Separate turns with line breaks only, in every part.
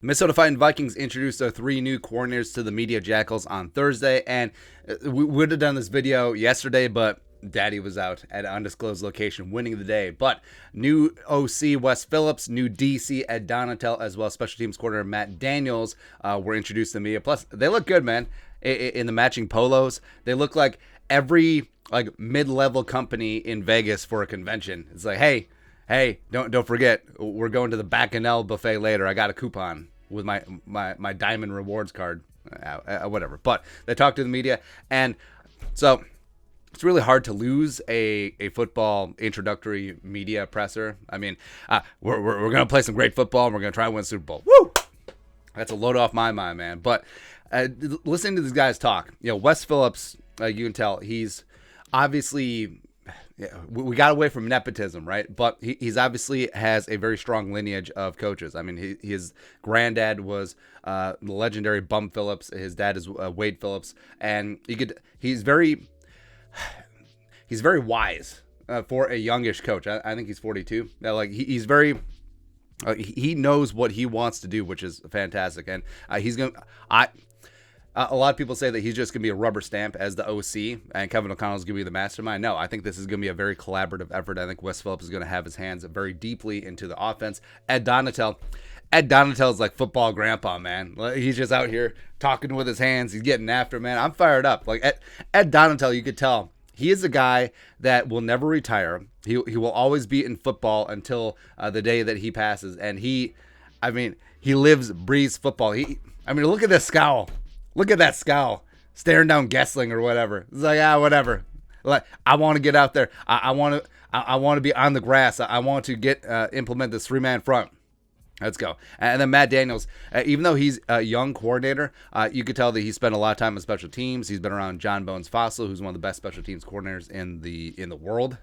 Minnesota Fighting Vikings introduced their 3 new coordinators to the Media Jackals on Thursday, and we would have done this video yesterday, but Daddy was out at an undisclosed location winning the day. But new OC Wes Phillips, new DC Ed Donatel, as well as special teams coordinator Matt Daniels were introduced to the media. Plus, they look good, man, in the matching polos. They look like every mid-level company in Vegas for a convention. It's like, hey, don't forget, we're going to the Bacchanal buffet later. I got a coupon with my Diamond Rewards card, whatever. But they talked to the media, and so it's really hard to lose a football introductory media presser. I mean, we're going to play some great football, and we're going to try and win Super Bowl. Woo! That's a load off my mind, man. But listening to these guys talk, Wes Phillips, you can tell he's obviously... Yeah, we got away from nepotism, right? But he's obviously has a very strong lineage of coaches. I mean, his granddad was the legendary Bum Phillips. His dad is Wade Phillips, and he's very wise for a youngish coach. I think he's 42. He's very. He knows what he wants to do, which is fantastic, and he's gonna. A lot of people say that he's just going to be a rubber stamp as the OC, and Kevin O'Connell's going to be the mastermind. No, I think this is going to be a very collaborative effort. I think Wes Phillips is going to have his hands very deeply into the offense. Ed Donatel is like football grandpa, man. He's just out here talking with his hands. He's getting after, man. I'm fired up. Like Ed Donatel, you could tell he is a guy that will never retire. He will always be in football until the day that he passes. And he lives, breathes football. Look at this scowl. Look at that scowl, staring down Gessling or whatever. It's like, whatever. Like, I want to get out there. I want to be on the grass. I want to implement this 3-man front. Let's go. And then Matt Daniels, even though he's a young coordinator, you could tell that he spent a lot of time on special teams. He's been around John Bones Fossil, who's one of the best special teams coordinators in the world.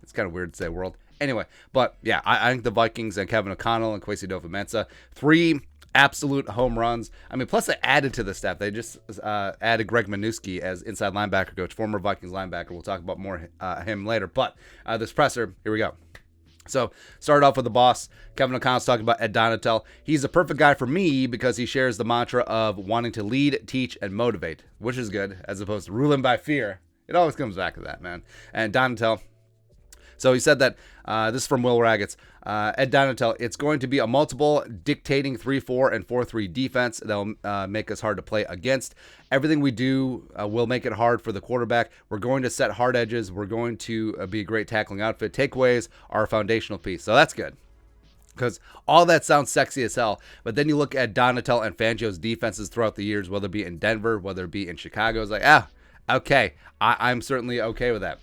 It's kind of weird to say world. Anyway, but yeah, I think the Vikings and Kevin O'Connell and Kwesi Adofo-Mensah, 3 absolute home runs. Plus they added to the staff. They just added Greg Minuski as inside linebacker coach, former Vikings linebacker. We'll talk about more him later. But this presser, here we go. So started off with the boss. Kevin O'Connell's talking about Ed Donatel. He's a perfect guy for me because he shares the mantra of wanting to lead, teach, and motivate, which is good, as opposed to ruling by fear. It always comes back to that, man. And Donatel, so he said that, this is from Will Raggets, Ed Donatel, it's going to be a multiple dictating 3-4 and 4-3 defense that'll make us hard to play against. Everything we do will make it hard for the quarterback. We're going to set hard edges. We're going to be a great tackling outfit. Takeaways are a foundational piece. So that's good, because all that sounds sexy as hell. But then you look at Donatel and Fangio's defenses throughout the years, whether it be in Denver, whether it be in Chicago. It's like, okay, I'm certainly okay with that.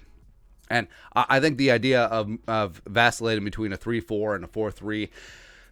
And I think the idea of vacillating between a 3-4 and a 4-3,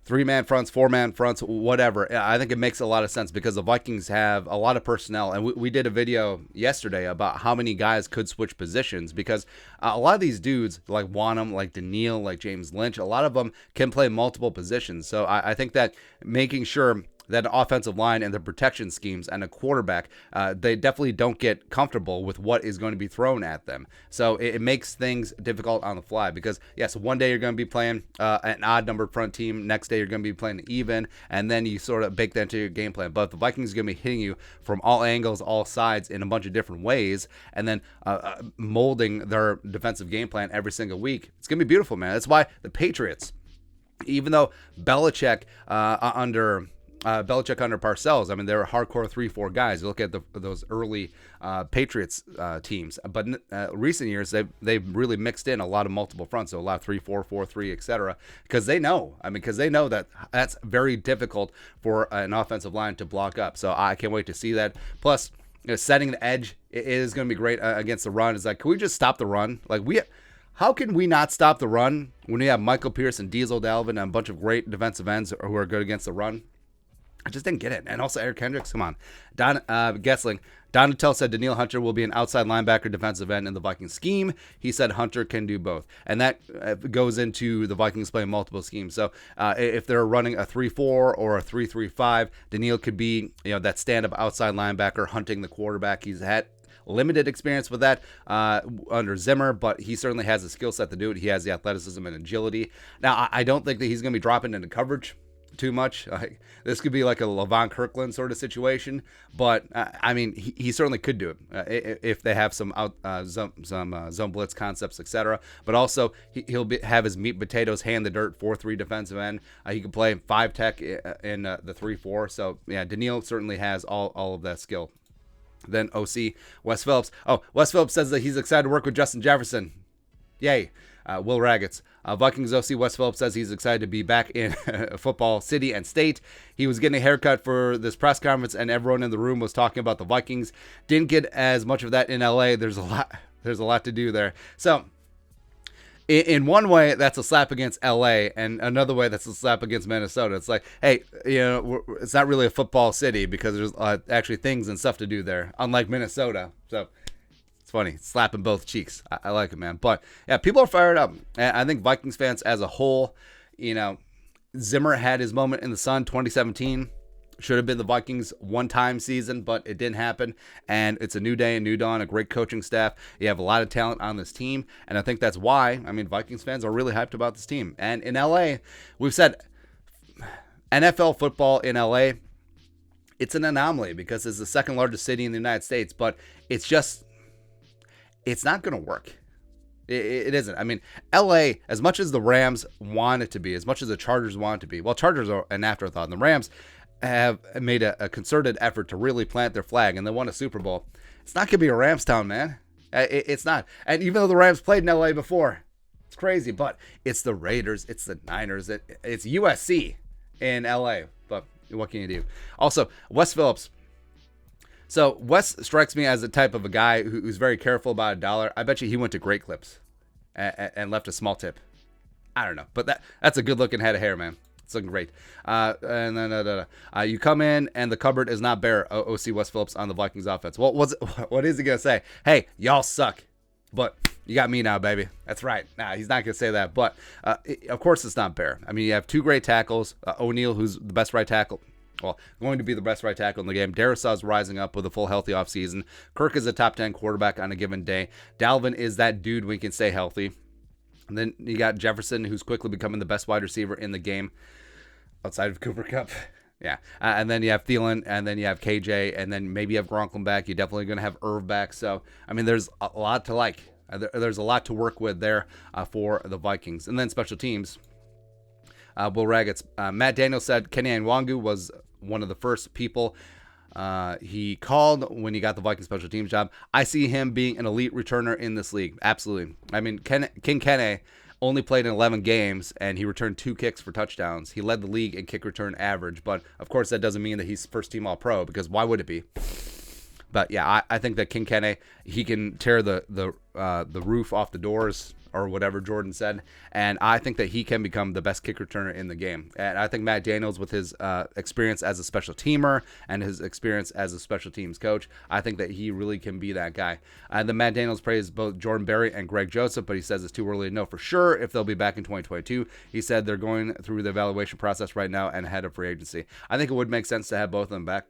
3-man fronts, 4-man fronts, whatever, I think it makes a lot of sense because the Vikings have a lot of personnel. And we did a video yesterday about how many guys could switch positions, because a lot of these dudes, like Wanham, like Daniil, like James Lynch, a lot of them can play multiple positions. So I think that making sure that an offensive line and the protection schemes and a quarterback, they definitely don't get comfortable with what is going to be thrown at them. So it makes things difficult on the fly because, yes, one day you're going to be playing an odd-numbered front team. Next day you're going to be playing even, and then you sort of bake that into your game plan. But the Vikings are going to be hitting you from all angles, all sides in a bunch of different ways, and then molding their defensive game plan every single week. It's going to be beautiful, man. That's why the Patriots, even though Belichick under Parcells, they're hardcore 3-4 guys. You look at those early Patriots teams, but recent years they've really mixed in a lot of multiple fronts, so a lot of 3-4, 4-3, etc. Because they know that that's very difficult for an offensive line to block up. So I can't wait to see that. Plus, setting the edge is going to be great against the run. It's like, can we just stop the run? How can we not stop the run when we have Michael Pierce and Diesel Dalvin and a bunch of great defensive ends who are good against the run? I just didn't get it. And also Eric Kendricks, come on. Gessling. Donatel said Daniil Hunter will be an outside linebacker defensive end in the Vikings scheme. He said Hunter can do both. And that goes into the Vikings playing multiple schemes. So if they're running a 3-4 or a 3-3-5, Daniil could be that stand-up outside linebacker hunting the quarterback. He's had limited experience with that under Zimmer, but he certainly has the skill set to do it. He has the athleticism and agility. Now, I don't think that he's going to be dropping into coverage too much. Like, this could be like a LaVon Kirkland sort of situation, but I mean, he certainly could do it if they have some zone blitz concepts, etc. But also, he'll have his meat and potatoes, hand the dirt, 4-3 defensive end. He can play 5 tech in the 3-4. So yeah, Daniil certainly has all of that skill. Then OC Wes Phillips. Oh, Wes Phillips says that he's excited to work with Justin Jefferson. Yay. Will Raggets. Vikings OC Wes Phillips says he's excited to be back in football city and state. He was getting a haircut for this press conference, and everyone in the room was talking about the Vikings. Didn't get as much of that in LA. There's a lot to do there. So in one way, that's a slap against LA, and another way, that's a slap against Minnesota. It's like, hey, it's not really a football city because there's actually things and stuff to do there, unlike Minnesota. So it's funny, slapping both cheeks. I like it, man. But yeah, people are fired up, and I think Vikings fans as a whole, Zimmer had his moment in the sun. 2017 should have been the Vikings' one-time season, but it didn't happen. And it's a new day, a new dawn, a great coaching staff. You have a lot of talent on this team, and I think that's why, Vikings fans are really hyped about this team. And in LA, we've said NFL football in LA, it's an anomaly because it's the second largest city in the United States, but it's not going to work. It isn't. LA, as much as the Rams want it to be, as much as the Chargers want it to be, well, Chargers are an afterthought, and the Rams have made a concerted effort to really plant their flag, and they won a Super Bowl. It's not going to be a Rams town, man. It's not. And even though the Rams played in LA before, it's crazy, but it's the Raiders, it's the Niners, it's USC in LA. But what can you do? Also, Wes Phillips. So Wes strikes me as the type of a guy who's very careful about $1. I bet you he went to Great Clips and left a small tip. I don't know, but that's a good looking head of hair, man. It's looking great. And then you come in and the cupboard is not bare. OC Wes Phillips on the Vikings offense. What is he gonna say? Hey, y'all suck, but you got me now, baby. That's right. Nah, he's not gonna say that. But of course it's not bare. You have 2 great tackles. O'Neal, who's the best right tackle. Well, going to be the best right tackle in the game. Darrisaw's rising up with a full healthy offseason. Kirk is a top 10 quarterback on a given day. Dalvin is that dude we can stay healthy. And then you got Jefferson, who's quickly becoming the best wide receiver in the game outside of Cooper Kupp. Yeah. And then you have Thielen, and then you have KJ, and then maybe you have Gronklin back. You're definitely going to have Irv back. So, there's a lot to like. There's a lot to work with there for the Vikings. And then special teams. Will Raggets. Matt Daniels said Kenny Nwangu was one of the first people he called when he got the Vikings special teams job. I see him being an elite returner in this league. Absolutely. King Kenny only played in 11 games, and he returned 2 kicks for touchdowns. He led the league in kick return average, but of course that doesn't mean that he's first team All-Pro, because why would it be? But yeah, I think that King Kenny, he can tear the roof off the doors, or whatever Jordan said, and I think that he can become the best kick returner in the game. And I think Matt Daniels, with his experience as a special teamer and his experience as a special teams coach, I think that he really can be that guy. The Matt Daniels praised both Jordan Berry and Greg Joseph, but he says it's too early to know for sure if they'll be back in 2022. He said they're going through the evaluation process right now and ahead of free agency. I think it would make sense to have both of them back.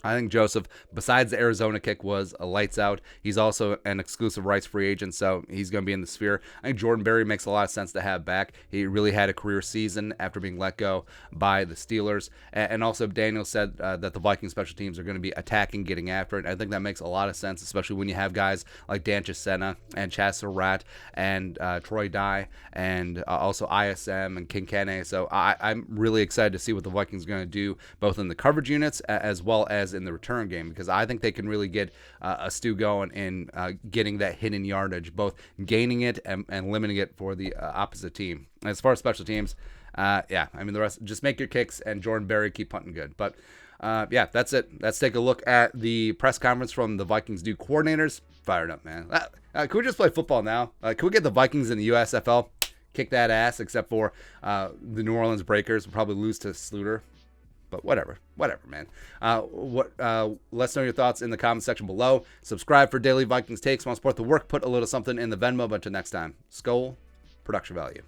I think Joseph, besides the Arizona kick, was a lights out. He's also an exclusive rights free agent, so he's going to be in the sphere. I think Jordan Berry makes a lot of sense to have back. He really had a career season after being let go by the Steelers. And also, Daniel said that the Viking special teams are going to be attacking, getting after it. I think that makes a lot of sense, especially when you have guys like Dan Chisena and Chaz Surratt and Troy Dye and also ISM and King Kenny. So I'm really excited to see what the Vikings are going to do, both in the coverage units as well as in the return game, because I think they can really get a stew going in getting that hidden yardage, both gaining it and limiting it for the opposite team. As far as special teams, the rest, just make your kicks and Jordan Berry keep punting good. But that's it. Let's take a look at the press conference from the Vikings new coordinators. Fired up, man. Can we just play football now? Can we get the Vikings in the USFL? Kick that ass, except for the New Orleans Breakers will probably lose to Sluter. But whatever, man. Let's know your thoughts in the comment section below. Subscribe for daily Vikings takes. Want to support the work? Put a little something in the Venmo. But until next time, Skol, production value.